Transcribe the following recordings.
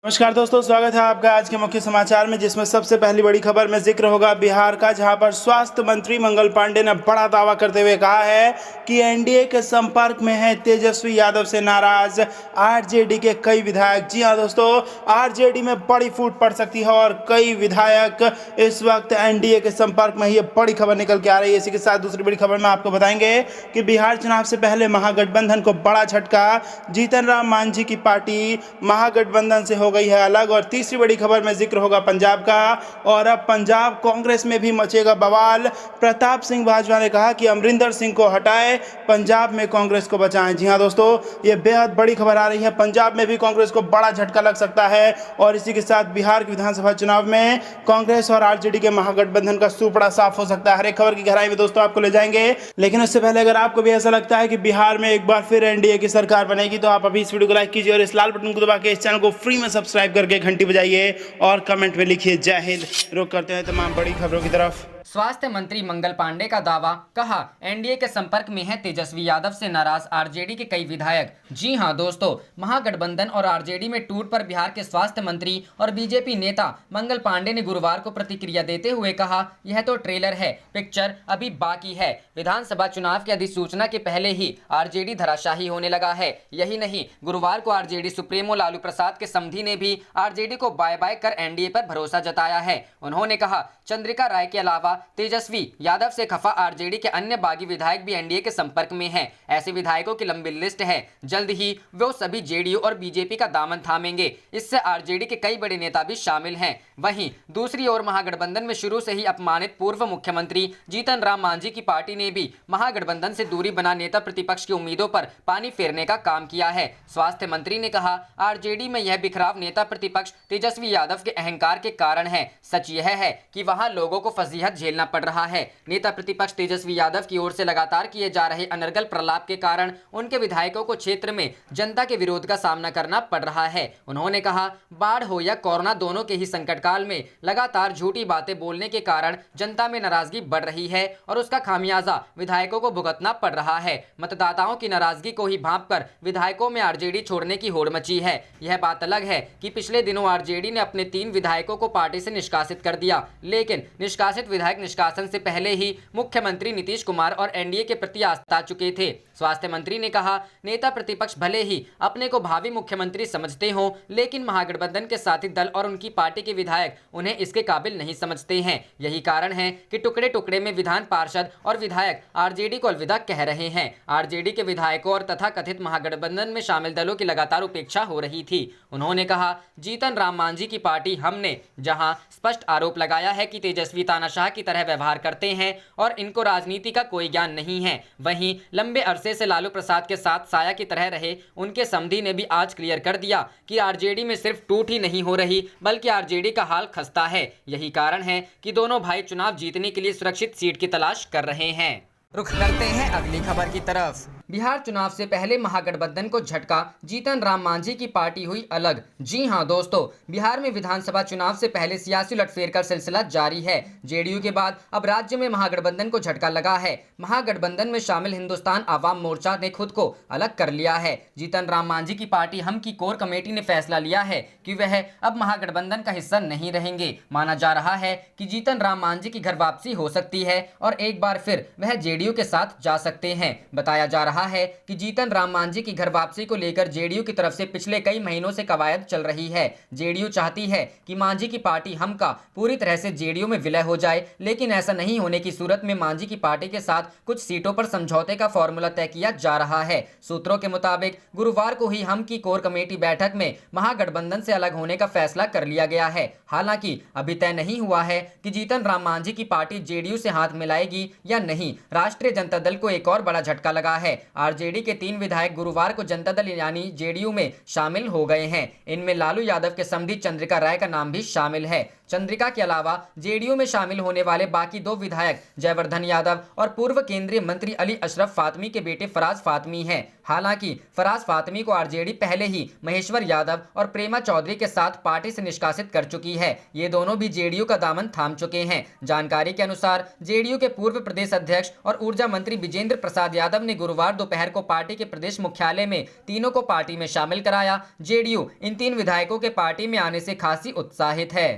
नमस्कार दोस्तों, स्वागत है आपका आज के मुख्य समाचार में, जिसमें सबसे पहली बड़ी खबर में जिक्र होगा बिहार का, जहां पर स्वास्थ्य मंत्री मंगल पांडे ने बड़ा दावा करते हुए कहा है कि एनडीए के संपर्क में है तेजस्वी यादव से नाराज आरजेडी के कई विधायक। जी हां दोस्तों, आरजेडी में बड़ी फूट पड़ सकती है और कई विधायक इस वक्त एनडीए के संपर्क में। ये बड़ी खबर निकल के आ रही है। इसी के साथ दूसरी बड़ी खबर में आपको बताएंगे कि बिहार चुनाव से पहले महागठबंधन को बड़ा झटका, जीतन राम मांझी की पार्टी महागठबंधन से हो गई है अलग। और तीसरी बड़ी खबर में जिक्र होगा पंजाब का, और अब पंजाब कांग्रेस में भी मचेगा बवाल। प्रताप सिंह बाजवा ने कहा कि अमरिंदर सिंह को हटाए, पंजाब में कांग्रेस को बचाएं। जी हां दोस्तों, ये बेहद बड़ी खबर आ रही है। पंजाब में भी कांग्रेस को बड़ा झटका लग सकता है। और इसी के साथ बिहार के विधानसभा चुनाव में कांग्रेस और आरजेडी के महागठबंधन का सूपड़ा साफ हो सकता है। हर एक खबर की गहराई में दोस्तों आपको ले जाएंगे। लेकिन उससे पहले अगर आपको भी ऐसा लगता है कि बिहार में एक बार फिर एनडीए की सरकार बनेगी, तो आप अभी इस वीडियो को लाइक कीजिए और इस लाल बटन को दबा के इस चैनल को फ्री में सब्सक्राइब करके घंटी बजाइए और कमेंट में लिखिए जय हिंद। रुक करते हैं तमाम बड़ी खबरों की तरफ। स्वास्थ्य मंत्री मंगल पांडे का दावा, कहा एनडीए के संपर्क में है तेजस्वी यादव से नाराज आरजेडी के कई विधायक। जी हां दोस्तों, महागठबंधन और आरजेडी में टूट पर बिहार के स्वास्थ्य मंत्री और बीजेपी नेता मंगल पांडे ने गुरुवार को प्रतिक्रिया देते हुए कहा, यह तो ट्रेलर है, पिक्चर अभी बाकी है। विधानसभा चुनाव की अधिसूचना के पहले ही आरजेडी धराशाही होने लगा है। यही नहीं, गुरुवार को आरजेडी सुप्रीमो लालू प्रसाद के समधी ने भी आरजेडी को बाय बाय कर एनडीए पर भरोसा जताया है। उन्होंने कहा, चंद्रिका राय के अलावा तेजस्वी यादव से खफा आरजेडी के अन्य बागी विधायक भी एनडीए के संपर्क में हैं। ऐसे विधायकों की लंबी लिस्ट है। जल्द ही वो सभी जेडीयू और बीजेपी का दामन थामेंगे। इससे आरजेडी के कई बड़े नेता भी शामिल हैं। वहीं दूसरी ओर महागठबंधन में शुरू से ही अपमानित पूर्व मुख्यमंत्री जीतन राम मांझी की पार्टी ने भी महागठबंधन से दूरी बना नेता प्रतिपक्ष की उम्मीदों पर पानी फेरने का काम किया है। स्वास्थ्य मंत्री ने कहा, आरजेडी में यह बिखराव नेता प्रतिपक्ष तेजस्वी यादव के अहंकार के कारण है। सच यह है कि वहां लोगों को फजीहत झेलना पड़ रहा है। नेता प्रतिपक्ष तेजस्वी यादव की ओर से लगातार किए जा रहे अनर्गल प्रलाप के कारण उनके विधायकों को क्षेत्र में जनता के विरोध का सामना करना पड़ रहा है। उन्होंने कहा, बाढ़ हो या कोरोना, दोनों के ही संकट काल में लगातार झूठी बातें बोलने के कारण जनता में नाराजगी बढ़ रही है और उसका खामियाजा विधायकों को भुगतना पड़ रहा है। मतदाताओं की नाराजगी को ही भांप कर विधायकों में आरजेडी छोड़ने की होड़ मची है। यह बात अलग है कि पिछले दिनों आरजेडी ने अपने 3 विधायकों को पार्टी से निष्कासित कर दिया, लेकिन निष्कासित विधायक निष्कासन से पहले ही मुख्यमंत्री नीतीश कुमार और एनडीए के प्रति आस्था चुके थे। स्वास्थ्य मंत्री ने कहा, नेता प्रतिपक्ष भले ही अपने को भावी मुख्यमंत्री समझते हों, लेकिन महागठबंधन के साथी दल और उनकी पार्टी के विधायक उन्हें इसके काबिल नहीं समझते हैं। यही कारण है कि टुकड़े टुकड़े में विधान पार्षद और विधायक आरजेडी को अलविदा कह रहे हैं। आरजेडी के विधायकों और तथा कथित महागठबंधन में शामिल दलों की लगातार उपेक्षा हो रही थी। उन्होंने कहा, जीतन राम मांझी की पार्टी हमने जहां स्पष्ट आरोप लगाया है कि तेजस्वी तानाशाह की तरह व्यवहार करते हैं और इनको राजनीति का कोई ज्ञान नहीं है, वहीं लंबे अरसे से लालू प्रसाद के साथ साया की तरह रहे उनके समधी ने भी आज क्लियर कर दिया कि आरजेडी में सिर्फ टूट ही नहीं हो रही, बल्कि आरजेडी का हाल खस्ता है। यही कारण है कि दोनों भाई चुनाव जीतने के लिए सुरक्षित सीट की तलाश कर रहे हैं। रुख करते हैं अगली खबर की तरफ। बिहार चुनाव से पहले महागठबंधन को झटका, जीतन राम मांझी की पार्टी हुई अलग। जी हां दोस्तों, बिहार में विधानसभा चुनाव से पहले सियासी उलटफेर का सिलसिला जारी है। जेडीयू के बाद अब राज्य में महागठबंधन को झटका लगा है। महागठबंधन में शामिल हिंदुस्तान आवाम मोर्चा ने खुद को अलग कर लिया है। जीतन राम मांझी की पार्टी हम की कोर कमेटी ने फैसला लिया है कि वह अब महागठबंधन का हिस्सा नहीं रहेंगे। माना जा रहा है कि जीतन राम मांझी की घर वापसी हो सकती है और एक बार फिर वह जेडीयू के साथ जा सकते हैं। बताया जा रहा है कि जीतन राम मांझी की घर वापसी को लेकर जेडीयू की तरफ से पिछले कई महीनों से कवायद चल रही है। जेडीयू चाहती है कि मांझी की पार्टी हम का पूरी तरह से जेडीयू में विलय हो जाए, लेकिन ऐसा नहीं होने की सूरत में मांझी की पार्टी के साथ कुछ सीटों पर समझौते का फॉर्मूला तय किया जा रहा है। सूत्रों के मुताबिक गुरुवार को ही हम की कोर कमेटी बैठक में महागठबंधन से अलग होने का फैसला कर लिया गया है। हालांकि अभी तय नहीं हुआ है कि जीतन राम मांझी की पार्टी जेडीयू से हाथ मिलाएगी या नहीं। राष्ट्रीय जनता दल को एक और बड़ा झटका लगा है। आरजेडी के 3 विधायक गुरुवार को जनता दल यानी जेडीयू में शामिल हो गए हैं। इनमें लालू यादव के समधी चंद्रिका राय का नाम भी शामिल है। चंद्रिका के अलावा जेडीयू में शामिल होने वाले बाकी 2 विधायक जयवर्धन यादव और पूर्व केंद्रीय मंत्री अली अशरफ फातमी के बेटे फराज फातमी हैं। हालांकि फराज फातमी को आरजेडी पहले ही महेश्वर यादव और प्रेमा चौधरी के साथ पार्टी से निष्कासित कर चुकी है। ये दोनों भी जेडीयू का दामन थाम चुके हैं। जानकारी के अनुसार जेडीयू के पूर्व प्रदेश अध्यक्ष और ऊर्जा मंत्री विजेंद्र प्रसाद यादव ने गुरुवार दोपहर को पार्टी के प्रदेश मुख्यालय में तीनों को पार्टी में शामिल कराया। जेडीयू इन 3 विधायकों के पार्टी में आने से खासी उत्साहित है।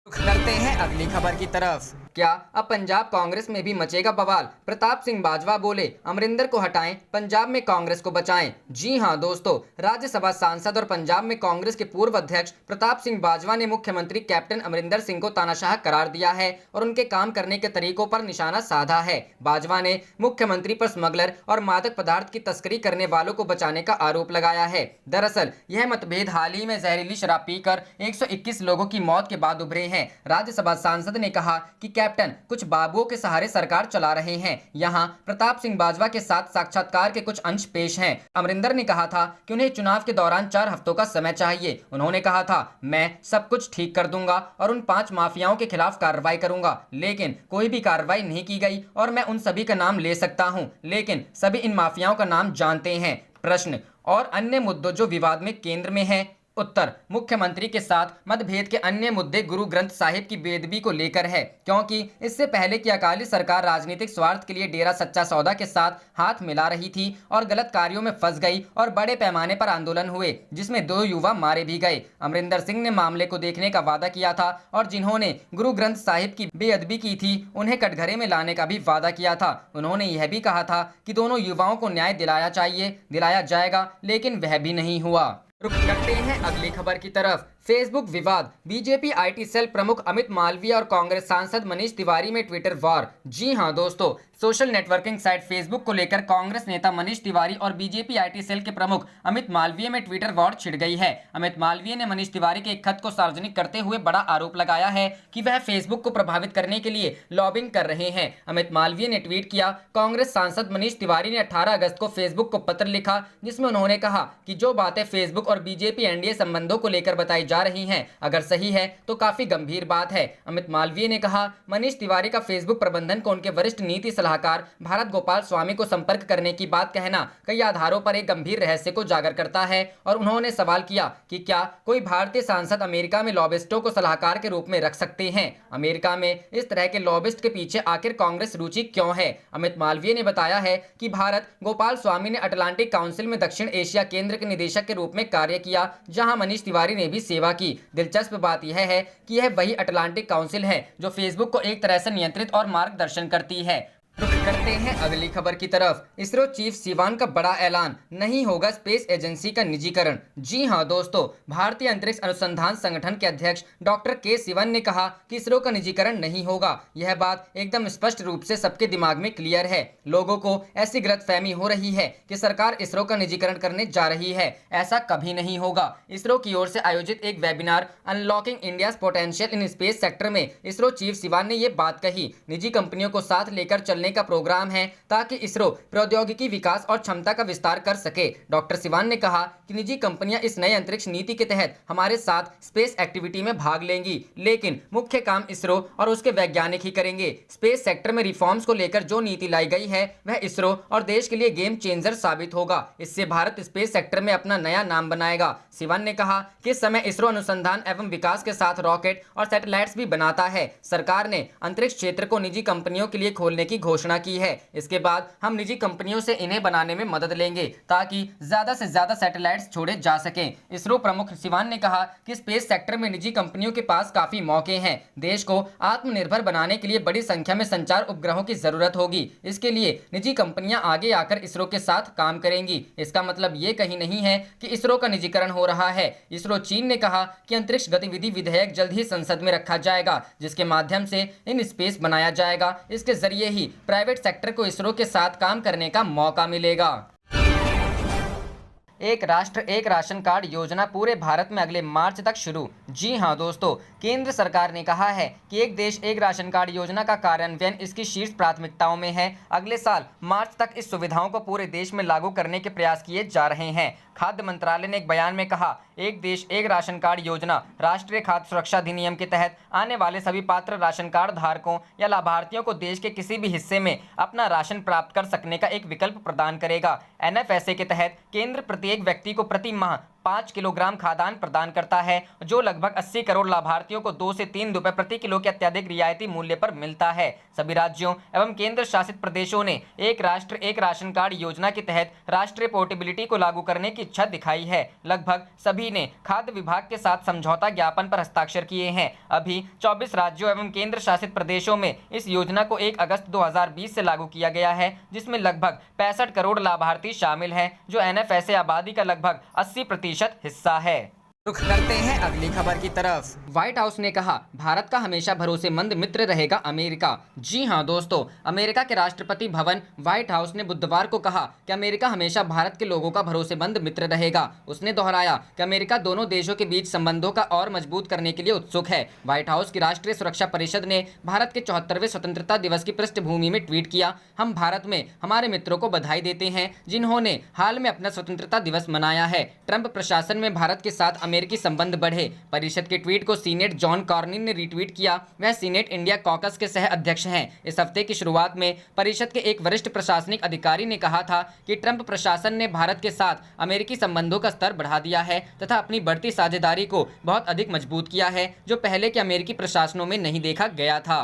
करते हैं अगली खबर की तरफ। क्या अब पंजाब कांग्रेस में भी मचेगा बवाल? प्रताप सिंह बाजवा बोले, अमरिंदर को हटाएं, पंजाब में कांग्रेस को बचाएं। जी हां दोस्तों, राज्यसभा सांसद और पंजाब में कांग्रेस के पूर्व अध्यक्ष प्रताप सिंह बाजवा ने मुख्यमंत्री कैप्टन अमरिंदर सिंह को तानाशाह करार दिया है और उनके काम करने के तरीकों पर निशाना साधा है। बाजवा ने मुख्यमंत्री पर स्मगलर और मादक पदार्थ की तस्करी करने वालों को बचाने का आरोप लगाया है। दरअसल यह मतभेद हाल ही में जहरीली शराब पीकर 121 लोगों की मौत के बाद उभरे हैं। राज्यसभा सांसद ने कहा कि कैप्टन कुछ बाबुओं के सहारे सरकार चला रहे हैं। यहाँ प्रताप सिंह बाजवा के साथ साक्षात्कार के कुछ अंश पेश हैं। अमरिंदर ने कहा था कि उन्हें चुनाव के दौरान 4 हफ्तों का समय चाहिए। उन्होंने कहा था, मैं सब कुछ ठीक कर दूंगा और उन 5 माफियाओं के खिलाफ कार्रवाई करूंगा, लेकिन कोई भी कार्रवाई नहीं की गई और मैं उन सभी का नाम ले सकता हूं, लेकिन सभी इन माफियाओं का नाम जानते हैं। प्रश्न और अन्य मुद्दों जो विवाद में केंद्र में है। उत्तर, मुख्यमंत्री के साथ मतभेद के अन्य मुद्दे गुरु ग्रंथ साहिब की बेअदबी को लेकर है, क्योंकि इससे पहले की अकाली सरकार राजनीतिक स्वार्थ के लिए डेरा सच्चा सौदा के साथ हाथ मिला रही थी और गलत कार्यों में फंस गई और बड़े पैमाने पर आंदोलन हुए, जिसमें 2 युवा मारे भी गए। अमरिंदर सिंह ने मामले को देखने का वादा किया था और जिन्होंने गुरु ग्रंथ साहिब की बेअदबी की थी उन्हें कटघरे में लाने का भी वादा किया था। उन्होंने यह भी कहा था कि दोनों युवाओं को न्याय दिलाया जाएगा, लेकिन वह भी नहीं हुआ। रुक करते हैं अगली खबर की तरफ। फेसबुक विवाद, बीजेपी आईटी सेल प्रमुख अमित मालवीय और कांग्रेस सांसद मनीष तिवारी में ट्विटर वॉर। जी हां दोस्तों, सोशल नेटवर्किंग साइट फेसबुक को लेकर कांग्रेस नेता मनीष तिवारी और बीजेपी आईटी सेल के प्रमुख अमित मालवीय में ट्विटर वॉर छिड़ गई है। अमित मालवीय ने मनीष तिवारी के एक खत को सार्वजनिक करते हुए बड़ा आरोप लगाया है कि वह फेसबुक को प्रभावित करने के लिए लॉबिंग कर रहे हैं। अमित मालवीय ने ट्वीट किया, कांग्रेस सांसद मनीष तिवारी ने 18 अगस्त को फेसबुक को पत्र लिखा, जिसमें उन्होंने कहा कि जो बातें फेसबुक और बीजेपी एनडीए संबंधों को लेकर बताई जा रही हैं, अगर सही है तो काफी गंभीर बात है। अमित मालवीय ने कहा, मनीष तिवारी का फेसबुक प्रबंधन को उनके वरिष्ठ नीति सलाहकार भारत गोपाल स्वामी को संपर्क करने की बात कहना कई आधारों पर एक गंभीर रहस्य को जागर करता है। और उन्होंने सवाल किया कि क्या कोई भारतीय सांसद अमेरिका में लॉबिस्टों को सलाहकार के रूप में रख सकते हैं? अमेरिका में इस तरह के लॉबिस्ट के पीछे आखिर कांग्रेस रुचि क्यों है? अमित मालवीय ने बताया है कि भारत गोपाल स्वामी ने अटलांटिक काउंसिल में दक्षिण एशिया केंद्र के निदेशक के रूप में कार्य किया, जहां मनीष तिवारी ने भी सेवा की। दिलचस्प बात यह है कि यह वही अटलांटिक काउंसिल है जो फेसबुक को एक तरह से नियंत्रित और मार्गदर्शन करती है। रुक करते हैं अगली खबर की तरफ। इसरो चीफ सिवान का बड़ा ऐलान, नहीं होगा स्पेस एजेंसी का निजीकरण। जी हां दोस्तों, भारतीय अंतरिक्ष अनुसंधान संगठन के अध्यक्ष डॉक्टर के सिवन ने कहा कि इसरो का निजीकरण नहीं होगा। यह बात एकदम स्पष्ट रूप से सबके दिमाग में क्लियर है। लोगों को ऐसी गलतफहमी हो रही है कि सरकार इसरो का निजीकरण करने जा रही है। ऐसा कभी नहीं होगा। इसरो की ओर से आयोजित एक webinar unlocking India's potential in space sector में इसरो चीफ सिवान ने ये बात कही। निजी कंपनियों को साथ लेकर चलने का प्रोग्राम है ताकि इसरो प्रौद्योगिकी विकास और क्षमता का विस्तार कर सके। डॉक्टर सिवान ने कहा कि निजी कंपनियां इस नए अंतरिक्ष नीति के तहत हमारे साथ स्पेस एक्टिविटी में भाग लेंगी, लेकिन मुख्य काम इसरो और उसके वैज्ञानिक ही करेंगे। स्पेस सेक्टर में रिफॉर्म्स को लेकर जो नीति लाई गई है वह इसरो और देश के लिए गेम चेंजर साबित होगा। इससे भारत स्पेस सेक्टर में अपना नया नाम बनाएगा। सिवान ने कहा कि इस समय इसरो अनुसंधान एवं विकास के साथ रॉकेट और सैटेलाइट्स भी बनाता है। सरकार ने अंतरिक्ष क्षेत्र को निजी कंपनियों के लिए खोलने की घोषणा की है। इसके बाद हम निजी कंपनियों से इन्हें बनाने में मदद लेंगे ताकि ज्यादा से ज्यादा सैटेलाइट्स छोड़े जा सकें। इसरो प्रमुख सिवान ने कहा कि स्पेस सेक्टर में निजी कंपनियों के पास काफी मौके हैं। देश को आत्मनिर्भर बनाने के लिए बड़ी संख्या में संचार उपग्रहों की जरूरत होगी। इसके लिए निजी कंपनियां आगे आकर इसरो के साथ काम करेंगी। इसका मतलब ये कहीं नहीं है कि इसरो का निजीकरण हो रहा है। इसरो चीन ने कहा कि अंतरिक्ष गतिविधि विधेयक जल्द ही संसद में रखा जाएगा, जिसके माध्यम से इन स्पेस बनाया जाएगा। इसके जरिए ही प्राइवेट सेक्टर को इसरो के साथ काम करने का मौका मिलेगा। एक राष्ट्र एक राशन कार्ड योजना पूरे भारत में अगले मार्च तक शुरू। जी हां दोस्तों, केंद्र सरकार ने कहा है कि एक देश एक राशन कार्ड योजना का कार्यान्वयन इसकी शीर्ष प्राथमिकताओं में है। अगले साल मार्च तक इस सुविधाओं को पूरे देश में लागू करने के प्रयास किए जा रहे हैं। खाद्य मंत्रालय ने एक बयान में कहा, एक देश एक राशन कार्ड योजना राष्ट्रीय खाद्य सुरक्षा अधिनियम के तहत आने वाले सभी पात्र राशन कार्ड धारकों या लाभार्थियों को देश के किसी भी हिस्से में अपना राशन प्राप्त कर सकने का एक विकल्प प्रदान करेगा। एनएफएसए के तहत केंद्र प्रत्येक व्यक्ति को प्रति माह 5 किलोग्राम खाद्यान्न प्रदान करता है, जो लगभग 80 करोड़ लाभार्थियों को 2 से 3 रुपए प्रति किलो के अत्यधिक रियायती मूल्य पर मिलता है। सभी राज्यों एवं केंद्र शासित प्रदेशों ने एक राष्ट्र एक राशन कार्ड योजना के तहत राष्ट्रीय पोर्टेबिलिटी को लागू करने की इच्छा दिखाई है। लगभग सभी ने खाद्य विभाग के साथ समझौता ज्ञापन पर हस्ताक्षर किए हैं। अभी 24 राज्यों एवं केंद्र शासित प्रदेशों में इस योजना को 1 अगस्त 2020 से लागू किया गया है, जिसमें लगभग 65 करोड़ लाभार्थी शामिल हैं, जो एनएफएसए आबादी का लगभग 80% हिस्सा है। रुख करते हैं अगली खबर की तरफ। व्हाइट हाउस ने कहा, भारत का हमेशा भरोसेमंद मित्र रहेगा अमेरिका। जी हां दोस्तों, अमेरिका के राष्ट्रपति भवन व्हाइट हाउस ने बुधवार को कहा कि अमेरिका हमेशा भारत के लोगों का भरोसेमंद मित्र रहेगा। उसने दोहराया कि अमेरिका दोनों देशों के बीच संबंधों का और मजबूत करने के लिए उत्सुक है। व्हाइट हाउस की राष्ट्रीय सुरक्षा परिषद ने भारत के 74वें स्वतंत्रता दिवस की पृष्ठभूमि में ट्वीट किया, हम भारत में हमारे मित्रों को बधाई देते हैं जिन्होंने हाल में अपना स्वतंत्रता दिवस मनाया है। ट्रंप प्रशासन में भारत के साथ अमेरिकी संबंध बढ़े। परिषद के ट्वीट को सीनेट जॉन कॉर्निन ने रीट्वीट किया। वह सीनेट इंडिया कॉकस के सह अध्यक्ष हैं। इस हफ्ते की शुरुआत में परिषद के एक वरिष्ठ प्रशासनिक अधिकारी ने कहा था कि ट्रंप प्रशासन ने भारत के साथ अमेरिकी संबंधों का स्तर बढ़ा दिया है तथा अपनी बढ़ती साझेदारी को बहुत अधिक मजबूत किया है, जो पहले के अमेरिकी प्रशासनों में नहीं देखा गया था।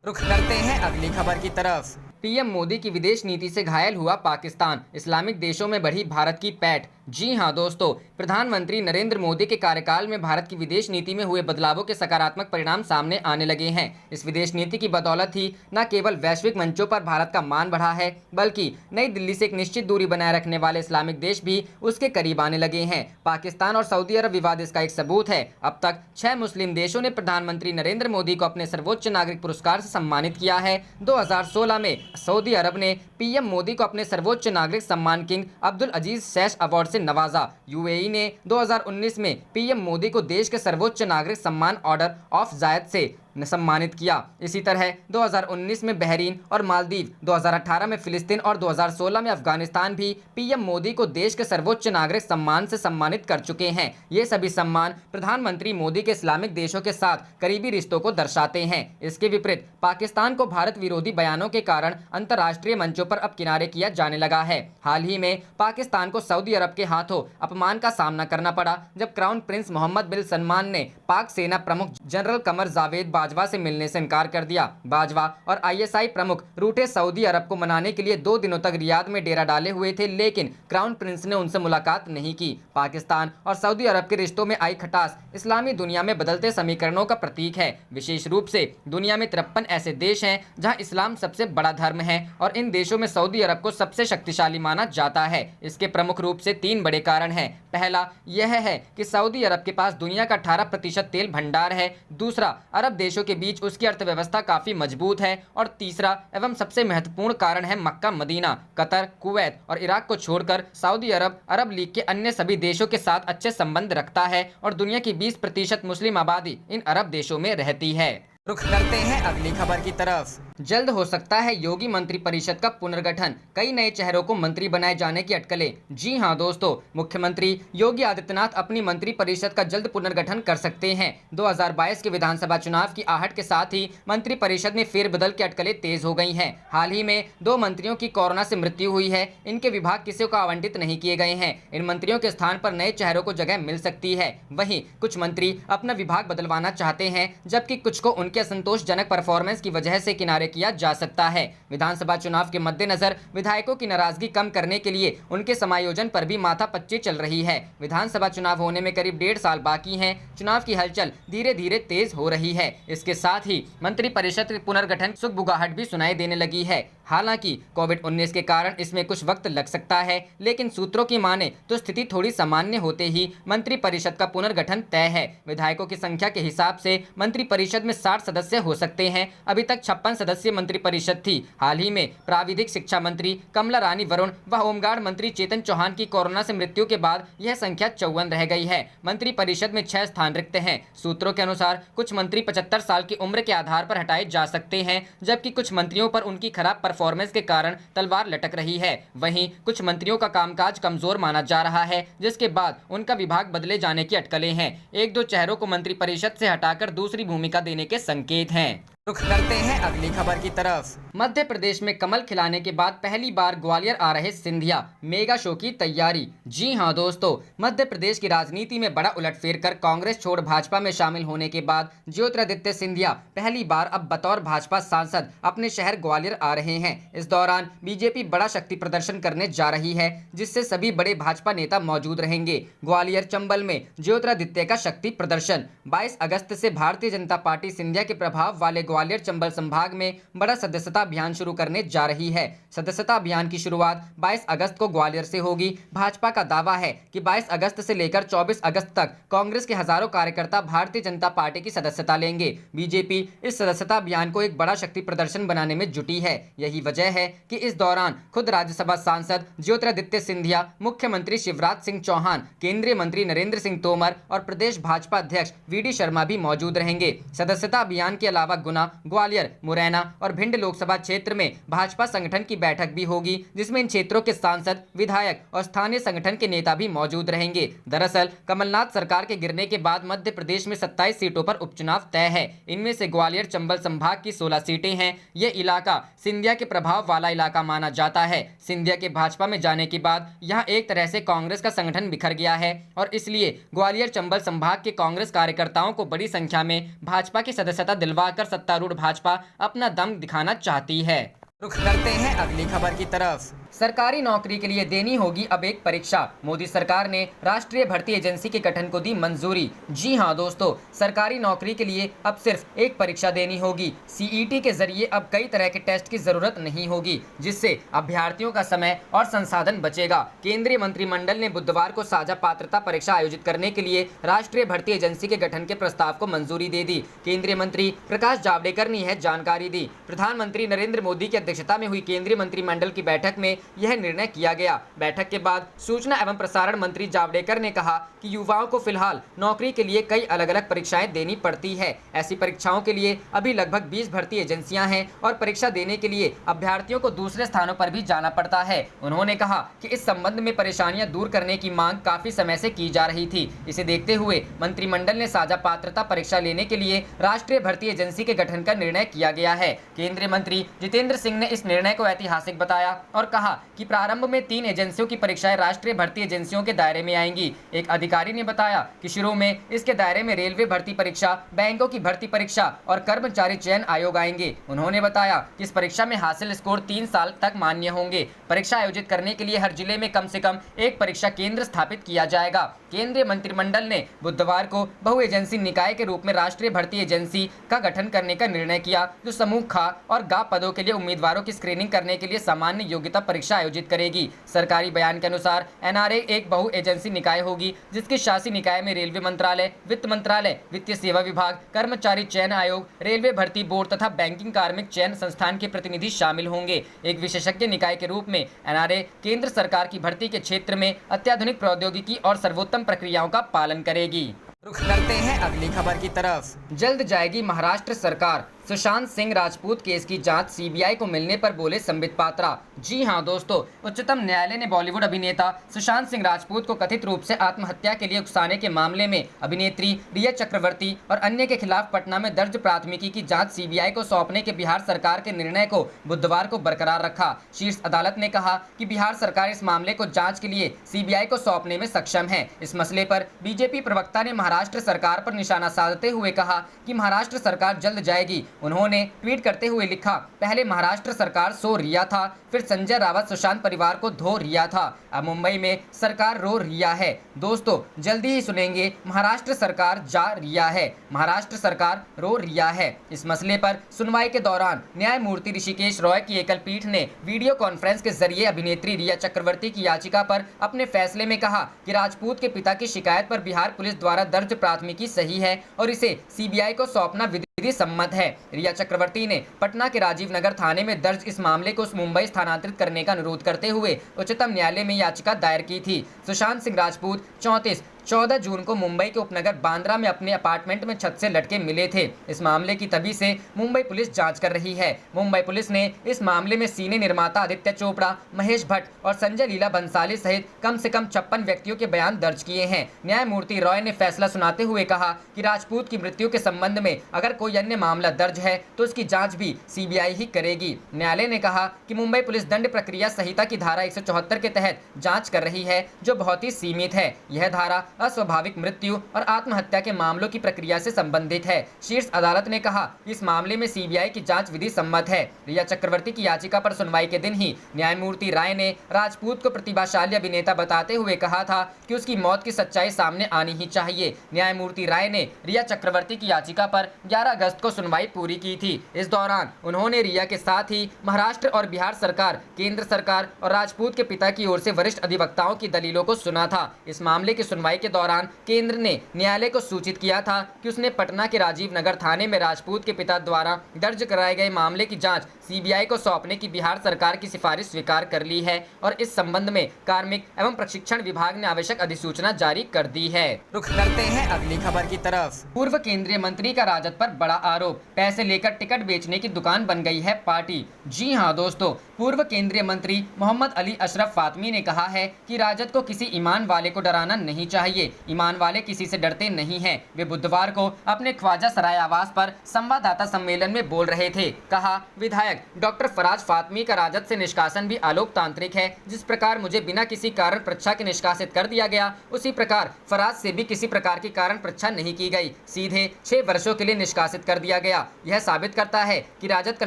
रुख करते हैं अगली खबर की तरफ। पीएम मोदी की विदेश नीति से घायल हुआ पाकिस्तान, इस्लामिक देशों में बढ़ी भारत की पैठ। जी हां दोस्तों, प्रधानमंत्री नरेंद्र मोदी के कार्यकाल में भारत की विदेश नीति में हुए बदलावों के सकारात्मक परिणाम सामने आने लगे हैं। इस विदेश नीति की बदौलत ही न केवल वैश्विक मंचों पर भारत का मान बढ़ा है, बल्कि नई दिल्ली से एक निश्चित दूरी बनाए रखने वाले इस्लामिक देश भी उसके करीब आने लगे हैं। पाकिस्तान और सऊदी अरब विवाद इसका एक सबूत है। अब तक 6 मुस्लिम देशों ने प्रधानमंत्री नरेंद्र मोदी को अपने सर्वोच्च नागरिक पुरस्कार से सम्मानित किया है। 2016 में सऊदी अरब ने पीएम मोदी को अपने सर्वोच्च नागरिक सम्मान किंग अब्दुल अजीज शैश अवार्ड से नवाजा। यूएई ने 2019 में पीएम मोदी को देश के सर्वोच्च नागरिक सम्मान ऑर्डर ऑफ जायद से सम्मानित किया। इसी तरह 2019 में बहरीन और मालदीव, 2018 में फिलिस्तीन और 2016 में अफगानिस्तान भी पीएम मोदी को देश के सर्वोच्च नागरिक सम्मान से सम्मानित कर चुके हैं। ये सभी सम्मान प्रधानमंत्री मोदी के इस्लामिक देशों के साथ करीबी रिश्तों को दर्शाते हैं। इसके विपरीत पाकिस्तान को भारत विरोधी बयानों के कारण अंतर्राष्ट्रीय मंचों पर अब किनारे किया जाने लगा है। हाल ही में पाकिस्तान को सऊदी अरब के हाथों अपमान का सामना करना पड़ा, जब क्राउन प्रिंस मोहम्मद बिन सलमान ने पाक सेना प्रमुख जनरल कमर जावेद बाजवा से मिलने से इनकार कर दिया। बाजवा और आईएसआई प्रमुख रूठे सऊदी अरब को मनाने के लिए 2 दिनों तक रियाद में डेरा डाले हुए थे, लेकिन क्राउन प्रिंस ने उनसे मुलाकात नहीं की। पाकिस्तान और सऊदी अरब के रिश्तों में आई खटास इस्लामी दुनिया में बदलते समीकरणों का प्रतीक है। विशेष रूप से दुनिया में 53 ऐसे देश हैं जहां इस्लाम सबसे बड़ा धर्म है और इन देशों में सऊदी अरब को सबसे शक्तिशाली माना जाता है। इसके प्रमुख रूप से 3 बड़े कारण हैं। पहला यह है कि सऊदी अरब के पास दुनिया का 18% तेल भंडार है। दूसरा, अरब देशों के बीच उसकी अर्थव्यवस्था काफी मजबूत है। और तीसरा एवं सबसे महत्वपूर्ण कारण है मक्का, मदीना, कतर, कुवैत और इराक को छोड़कर सऊदी अरब अरब लीग के अन्य सभी देशों के साथ अच्छे संबंध रखता है और दुनिया की 20% मुस्लिम आबादी इन अरब देशों में रहती है। रुख करते हैं अगली खबर की तरफ। जल्द हो सकता है योगी मंत्रिपरिषद का पुनर्गठन, कई नए चेहरों को मंत्री बनाए जाने की अटकलें। जी हां दोस्तों, मुख्यमंत्री योगी आदित्यनाथ अपनी मंत्रिपरिषद का जल्द पुनर्गठन कर सकते हैं। 2022 के विधानसभा चुनाव की आहट के साथ ही मंत्रिपरिषद में फेरबदल की अटकलें तेज हो गई हैं। हाल ही में 2 मंत्रियों की कोरोना से मृत्यु हुई है। इनके विभाग किसी को आवंटित नहीं किए गए हैं। इन मंत्रियों के स्थान पर नए चेहरों को जगह मिल सकती है। वहीं कुछ मंत्री अपना विभाग बदलवाना चाहते हैं, जबकि कुछ को उनके असंतोषजनक परफॉर्मेंस की वजह से किनारे किया जा सकता है। विधानसभा चुनाव के मद्देनजर विधायकों की नाराजगी कम करने के लिए उनके समायोजन पर भी माथापच्ची चल रही है। विधानसभा चुनाव होने में करीब 1.5 साल बाकी हैं। चुनाव की हलचल धीरे धीरे तेज हो रही है। इसके साथ ही मंत्रिपरिषद के पुनर्गठन सुगबुगाहट भी सुनाई देने लगी है। हालांकि कोविड-19 के कारण इसमें कुछ वक्त लग सकता है, लेकिन सूत्रों की माने तो स्थिति थोड़ी सामान्य होते ही मंत्रिपरिषद का पुनर्गठन तय है। विधायकों की संख्या के हिसाब से मंत्रिपरिषद में 60 सदस्य हो सकते हैं। अभी तक 56 सदस्यीय मंत्रिपरिषद थी। हाल ही में प्राविधिक शिक्षा मंत्री कमला रानी वरुण व होमगार्ड मंत्री चेतन चौहान की कोरोना से मृत्यु के बाद यह संख्या 54 रह गई है। मंत्रिपरिषद में 6 स्थान रिक्त हैं। सूत्रों के अनुसार कुछ मंत्री 75 साल की उम्र के आधार पर हटाए जा सकते हैं, जबकि कुछ मंत्रियों पर उनकी खराब परफॉर्मेंस के कारण तलवार लटक रही है। वहीं कुछ मंत्रियों का कामकाज कमजोर माना जा रहा है, जिसके बाद उनका विभाग बदले जाने की अटकलें हैं। एक दो चेहरों को मंत्रिपरिषद से हटाकर दूसरी भूमिका देने के संकेत हैं। रुख करते हैं अगली खबर की तरफ। मध्य प्रदेश में कमल खिलाने के बाद पहली बार ग्वालियर आ रहे सिंधिया, मेगा शो की तैयारी। जी हां दोस्तों, मध्य प्रदेश की राजनीति में बड़ा उलटफेर कर कांग्रेस छोड़ भाजपा में शामिल होने के बाद ज्योतिरादित्य सिंधिया पहली बार अब बतौर भाजपा सांसद अपने शहर ग्वालियर आ रहे हैं। इस दौरान बीजेपी बड़ा शक्ति प्रदर्शन करने जा रही है, जिससे सभी बड़े भाजपा नेता मौजूद रहेंगे। ग्वालियर चंबल में ज्योतिरादित्य का शक्ति प्रदर्शन 22 अगस्त से भारतीय जनता पार्टी सिंधिया के प्रभाव वाले ग्वालियर चंबल संभाग में बड़ा सदस्यता अभियान शुरू करने जा रही है। सदस्यता अभियान की शुरुआत 22 अगस्त को ग्वालियर से होगी। भाजपा का दावा है कि 22 अगस्त से लेकर 24 अगस्त तक कांग्रेस के हजारों कार्यकर्ता भारतीय जनता पार्टी की सदस्यता लेंगे। बीजेपी इस सदस्यता अभियान को एक बड़ा शक्ति प्रदर्शन बनाने में जुटी है। यही वजह है कि इस दौरान खुद राज्यसभा सांसद ज्योतिरादित्य सिंधिया, मुख्यमंत्री शिवराज सिंह चौहान, केंद्रीय मंत्री नरेंद्र सिंह तोमर और प्रदेश भाजपा अध्यक्ष वी.डी. शर्मा भी मौजूद रहेंगे। सदस्यता अभियान के अलावा गुना, ग्वालियर, मुरैना और भिंड लोकसभा क्षेत्र में भाजपा संगठन की बैठक भी होगी, जिसमें इन क्षेत्रों के सांसद, विधायक और स्थानीय संगठन के नेता भी मौजूद रहेंगे। दरअसल कमलनाथ सरकार के गिरने के बाद मध्य प्रदेश में 27 सीटों पर उपचुनाव तय है। इनमें से ग्वालियर चंबल संभाग की 16 सीटें हैं। ये इलाका सिंधिया के प्रभाव वाला इलाका माना जाता है। सिंधिया के भाजपा में जाने के बाद यहाँ एक तरह से कांग्रेस का संगठन बिखर गया है और इसलिए ग्वालियर चंबल संभाग के कांग्रेस कार्यकर्ताओं को बड़ी संख्या में भाजपा की सदस्यता दिलवाकर सत्तारूढ़ भाजपा अपना दम दिखाना चाहती है। रुख करते हैं अगली खबर की तरफ। सरकारी नौकरी के लिए देनी होगी अब एक परीक्षा। मोदी सरकार ने राष्ट्रीय भर्ती एजेंसी के गठन को दी मंजूरी। जी हां दोस्तों, सरकारी नौकरी के लिए अब सिर्फ एक परीक्षा देनी होगी। सीईटी के जरिए अब कई तरह के टेस्ट की जरूरत नहीं होगी, जिससे अभ्यर्थियों का समय और संसाधन बचेगा। केंद्रीय मंत्रिमंडल ने बुधवार को साझा पात्रता परीक्षा आयोजित करने के लिए राष्ट्रीय भर्ती एजेंसी के गठन के प्रस्ताव को मंजूरी दे दी। केंद्रीय मंत्री प्रकाश जावड़ेकर ने यह जानकारी दी। प्रधानमंत्री नरेंद्र मोदी की अध्यक्षता में हुई केंद्रीय मंत्रिमंडल की बैठक में यह निर्णय किया गया। बैठक के बाद सूचना एवं प्रसारण मंत्री जावड़ेकर ने कहा कि युवाओं को फिलहाल नौकरी के लिए कई अलग अलग परीक्षाएं देनी पड़ती है। ऐसी परीक्षाओं के लिए अभी लगभग 20 भर्ती एजेंसियां हैं और परीक्षा देने के लिए अभ्यर्थियों को दूसरे स्थानों पर भी जाना पड़ता है। उन्होंने कहा कि इस संबंध में परेशानियां दूर करने की मांग काफी समय से की जा रही थी। इसे देखते हुए मंत्रिमंडल ने साझा पात्रता परीक्षा लेने के लिए राष्ट्रीय भर्ती एजेंसी के गठन का निर्णय किया गया है। केंद्रीय मंत्री जितेंद्र सिंह ने इस निर्णय को ऐतिहासिक बताया और कहा कि प्रारंभ में 3 एजेंसियों की परीक्षाएं राष्ट्रीय भर्ती एजेंसियों के दायरे में आएंगी। एक अधिकारी ने बताया कि शुरू में इसके दायरे में रेलवे भर्ती परीक्षा, बैंकों की भर्ती परीक्षा और कर्मचारी चयन आयोग आएंगे। उन्होंने बताया कि इस परीक्षा में हासिल स्कोर 3 साल तक मान्य होंगे। परीक्षा आयोजित करने के लिए हर जिले में कम से कम एक परीक्षा केंद्र स्थापित किया जाएगा। केंद्रीय मंत्रिमंडल ने बुधवार को बहु एजेंसी निकाय के रूप में राष्ट्रीय भर्ती एजेंसी का गठन करने का निर्णय किया, जो समूह ख और ग पदों के लिए उम्मीदवारों की स्क्रीनिंग करने के लिए सामान्य योग्यता परीक्षा आयोजित करेगी। सरकारी बयान के अनुसार एनआरए एक बहु एजेंसी निकाय होगी, जिसके शासी निकाय में रेलवे मंत्रालय, वित्त मंत्रालय, वित्तीय सेवा विभाग, कर्मचारी चयन आयोग, रेलवे भर्ती बोर्ड तथा बैंकिंग कार्मिक चयन संस्थान के प्रतिनिधि शामिल होंगे। एक विशेषज्ञ निकाय के रूप में एनआरए केंद्र सरकार की भर्ती के क्षेत्र में अत्याधुनिक प्रौद्योगिकी और सर्वोत्तम प्रक्रियाओं का पालन करेगी। रुख करते हैं अगली खबर की तरफ। जल्द जाएगी महाराष्ट्र सरकार। सुशांत सिंह राजपूत केस की जांच सीबीआई को मिलने पर बोले संबित पात्रा। जी हां दोस्तों, उच्चतम न्यायालय ने बॉलीवुड अभिनेता सुशांत सिंह राजपूत को कथित रूप से आत्महत्या के लिए उकसाने के मामले में अभिनेत्री रिया चक्रवर्ती और अन्य के खिलाफ पटना में दर्ज प्राथमिकी की जांच सीबीआई को सौंपने के बिहार सरकार के निर्णय को बुधवार को बरकरार रखा। शीर्ष अदालत ने कहा कि बिहार सरकार इस मामले को जांच के लिए सीबीआई को सौंपने में सक्षम है। इस मसले पर बीजेपी प्रवक्ता ने महाराष्ट्र सरकार पर निशाना साधते हुए कहा कि महाराष्ट्र सरकार जल्द जाएगी। उन्होंने ट्वीट करते हुए लिखा, पहले महाराष्ट्र सरकार सो रिया था, फिर संजय रावत सुशांत परिवार को धो रिया था, अब मुंबई में सरकार रो रिया है। दोस्तों, जल्दी ही सुनेंगे महाराष्ट्र सरकार जा रिया है, महाराष्ट्र सरकार रो रिया है। इस मसले पर सुनवाई के दौरान न्यायमूर्ति ऋषिकेश रॉय की एकल पीठ ने वीडियो कॉन्फ्रेंस के जरिए अभिनेत्री रिया चक्रवर्ती की याचिका पर अपने फैसले में कहा कि राजपूत के पिता की शिकायत पर बिहार पुलिस द्वारा दर्ज प्राथमिकी सही है और इसे सीबीआई को सौंपना विधि सम्मत है। रिया चक्रवर्ती ने पटना के राजीव नगर थाने में दर्ज इस मामले को मुंबई स्थानांतरित करने का अनुरोध करते हुए उच्चतम न्यायालय में याचिका दायर की थी। सुशांत सिंह राजपूत 34 14 जून को मुंबई के उपनगर बांद्रा में अपने अपार्टमेंट में छत से लटके मिले थे। इस मामले की तभी से मुंबई पुलिस जांच कर रही है। मुंबई पुलिस ने इस मामले में सिने निर्माता आदित्य चोपड़ा, महेश भट्ट और संजय लीला बंसाली सहित कम से कम 56 व्यक्तियों के बयान दर्ज किए हैं। न्यायमूर्ति रॉय ने फैसला सुनाते हुए कहा कि राजपूत की मृत्यु के संबंध में अगर कोई अन्य मामला दर्ज है तो उसकी जाँच भी CBI ही करेगी। न्यायालय ने कहा कि मुंबई पुलिस दंड प्रक्रिया संहिता की धारा 174 के तहत जाँच कर रही है, जो बहुत ही सीमित है। यह धारा अस्वाभाविक मृत्यु और आत्महत्या के मामलों की प्रक्रिया से संबंधित है। शीर्ष अदालत ने कहा इस मामले में CBI की जांच विधि सम्मत है। रिया चक्रवर्ती की याचिका पर सुनवाई के दिन ही न्यायमूर्ति राय ने राजपूत को प्रतिभाशाली अभिनेता बताते हुए कहा था कि उसकी मौत की सच्चाई सामने आनी ही चाहिए। न्यायमूर्ति राय ने रिया चक्रवर्ती की याचिका पर 11 अगस्त को सुनवाई पूरी की थी। इस दौरान उन्होंने रिया के साथ ही महाराष्ट्र और बिहार सरकार, केंद्र सरकार और राजपूत के पिता की ओर से वरिष्ठ अधिवक्ताओं की दलीलों को सुना था। इस मामले की सुनवाई के दौरान केंद्र ने न्यायालय को सूचित किया था कि उसने पटना के राजीव नगर थाने में राजपूत के पिता द्वारा दर्ज कराए गए मामले की जांच CBI को सौंपने की बिहार सरकार की सिफारिश स्वीकार कर ली है और इस संबंध में कार्मिक एवं प्रशिक्षण विभाग ने आवश्यक अधिसूचना जारी कर दी है। रुख करते हैं अगली खबर की तरफ। पूर्व केंद्रीय मंत्री का राजद पर बड़ा आरोप, पैसे लेकर टिकट बेचने की दुकान बन गई है पार्टी। जी हां दोस्तों, पूर्व केंद्रीय मंत्री मोहम्मद अली अशरफ फातमी ने कहा है कि राजद को किसी ईमान वाले को डराना नहीं चाहिए। ईमान वाले किसी से डरते नहीं हैं। वे बुधवार को अपने ख्वाजा सराय आवास पर संवाददाता सम्मेलन में बोल रहे थे। कहा, विधायक डॉक्टर फराज फातमी का राजद से निष्कासन भी अलोकतांत्रिक है। जिस प्रकार मुझे बिना किसी कारण पृच्छा के निष्कासित कर दिया गया, उसी प्रकार फराज से भी किसी प्रकार की कारण पृच्छा नहीं की गई, सीधे 6 वर्षों के लिए निष्कासित कर दिया गया। यह साबित करता है कि राजद का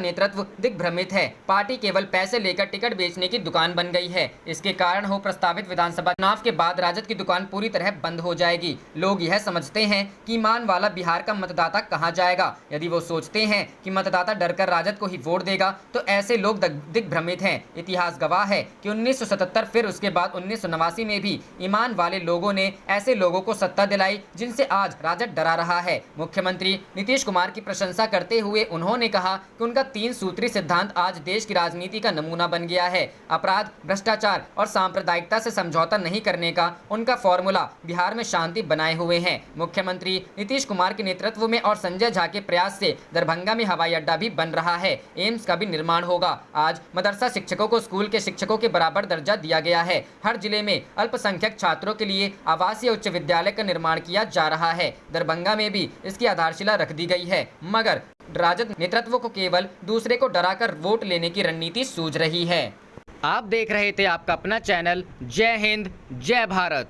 नेतृत्व दिग्भ्रमित है। पार्टी केवल पैसे लेकर टिकट बेचने की दुकान बन गई है। इसके कारण हो प्रस्तावित विधानसभा चुनाव के बाद राजद की दुकान पूरी तरह बंद हो जाएगी। लोग यह समझते हैं कि ईमान वाला बिहार का मतदाता कहां जाएगा। यदि वो सोचते हैं कि मतदाता डरकर राजद को ही वोट देगा तो ऐसे लोग दिग्भ्रमित हैं। इतिहास गवाह है कि 1977 फिर उसके बाद 1989 में भी ईमान वाले लोगों ने ऐसे लोगों को सत्ता दिलाई जिनसे आज राजद डरा रहा है। मुख्यमंत्री नीतीश कुमार की प्रशंसा करते हुए उन्होंने कहा कि उनका 3 सूत्री सिद्धांत आज देश की राजनीति का नमूना बन गया है। अपराध, भ्रष्टाचार और सांप्रदायिकता से समझौता नहीं करने का उनका फॉर्मूला बिहार में शांति बनाए हुए हैं। मुख्यमंत्री नीतीश कुमार के नेतृत्व में और संजय झा के प्रयास से दरभंगा में हवाई अड्डा भी बन रहा है। एम्स का भी निर्माण होगा। आज मदरसा शिक्षकों को स्कूल के शिक्षकों के बराबर दर्जा दिया गया है। हर जिले में अल्पसंख्यक छात्रों के लिए आवासीय उच्च विद्यालय का निर्माण किया जा रहा है। दरभंगा में भी इसकी आधारशिला रख दी गई है। मगर राजद नेतृत्व को केवल दूसरे को डराकर वोट लेने की रणनीति सूझ रही है। आप देख रहे थे आपका अपना चैनल जय हिंद जय भारत।